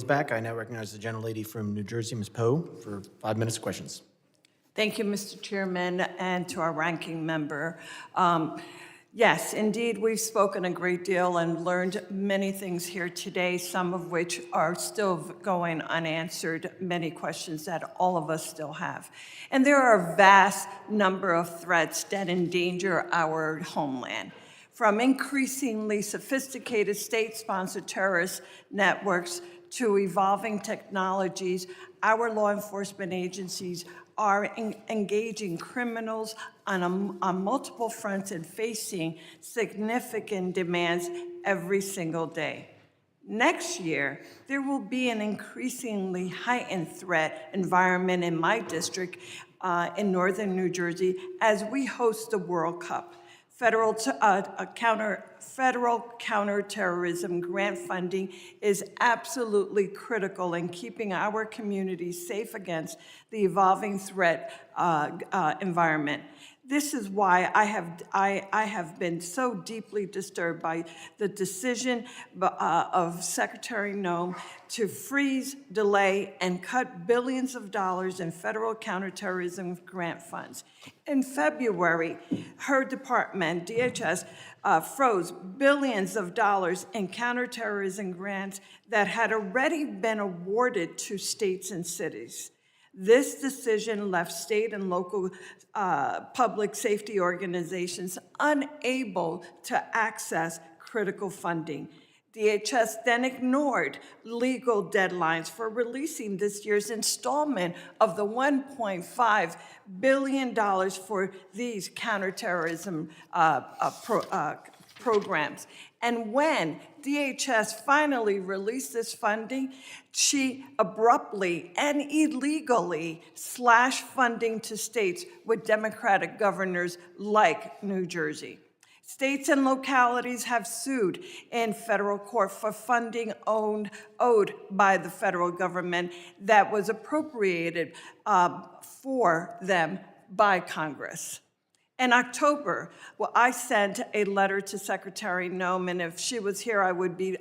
Back. I now recognize the gentlelady from New Jersey, Ms. Pou, for 5 minutes of questions. Thank you, Mr. Chairman, and to our ranking member. Yes, indeed, we've spoken a great deal and learned many things here today, some of which are still going unanswered, many questions that all of us still have. And there are a vast number of threats that endanger our homeland, from increasingly sophisticated state-sponsored terrorist networks to evolving technologies. Our law enforcement agencies are engaging criminals on multiple fronts and facing significant demands every single day. Next year, there will be an increasingly heightened threat environment in my district in northern New Jersey as we host the World Cup. Federal counterterrorism grant funding is absolutely critical in keeping our communities safe against the evolving threat environment. This is why I have been so deeply disturbed by the decision of Secretary Noem to freeze, delay, and cut billions of dollars in federal counterterrorism grant funds. In February, her department, DHS, froze billions of dollars in counterterrorism grants that had already been awarded to states and cities. This decision left state and local public safety organizations unable to access critical funding. DHS then ignored legal deadlines for releasing this year's installment of the $1.5 billion for these counterterrorism programs. And when DHS finally released this funding, she abruptly and illegally slashed funding to states with Democratic governors like New Jersey. States and localities have sued in federal court for funding owed by the federal government that was appropriated for them by Congress. In October, I sent a letter to Secretary Noem, and if she was here, I would be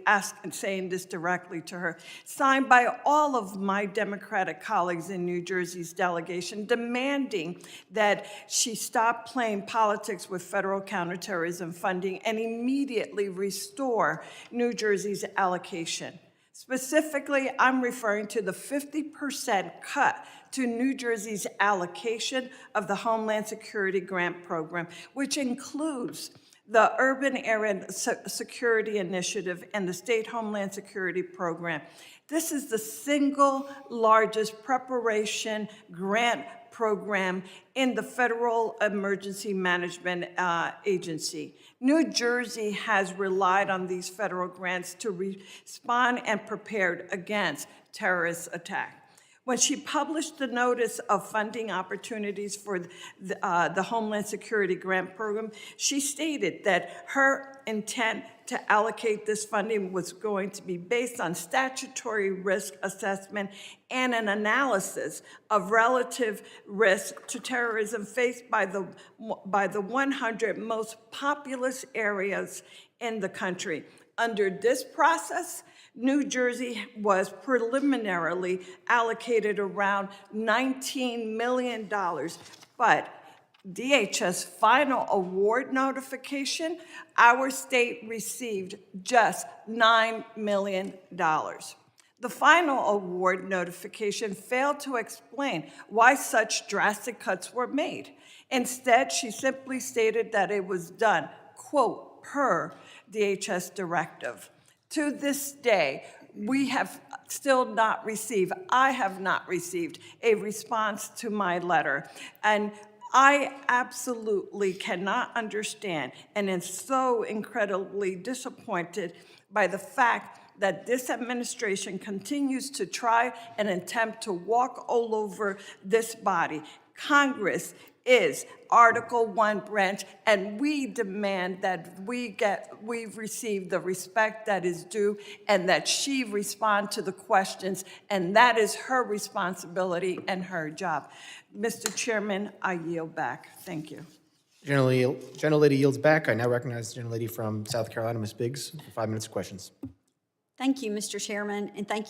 saying this directly to her, signed by all of my Democratic colleagues in New Jersey's delegation, demanding that she stop playing politics with federal counterterrorism funding and immediately restore New Jersey's allocation. Specifically, I'm referring to the 50% cut to New Jersey's allocation of the Homeland Security Grant Program, which includes the Urban Area Security Initiative and the State Homeland Security Program. This is the single largest preparation grant program in the Federal Emergency Management Agency. New Jersey has relied on these federal grants to respond and prepared against terrorist attack. When she published the notice of funding opportunities for the Homeland Security Grant Program, she stated that her intent to allocate this funding was going to be based on statutory risk assessment and an analysis of relative risk to terrorism faced by the 100 most populous areas in the country. Under this process, New Jersey was preliminarily allocated around $19 million, but DHS final award notification, our state received just $9 million. The final award notification failed to explain why such drastic cuts were made. Instead, she simply stated that it was done, quote, per DHS directive. To this day, we have still not received, I have not received a response to my letter. And I absolutely cannot understand and am so incredibly disappointed by the fact that this administration continues to try and attempt to walk all over this body. Congress is Article 1 branch, and we demand that we receive the respect that is due and that she respond to the questions, and that is her responsibility and her job. Mr. Chairman, I yield back. Thank you. Gentlelady yields back. I now recognize the gentlelady from South Carolina, Ms. Biggs, for 5 minutes of questions. Thank you, Mr. Chairman, and thank you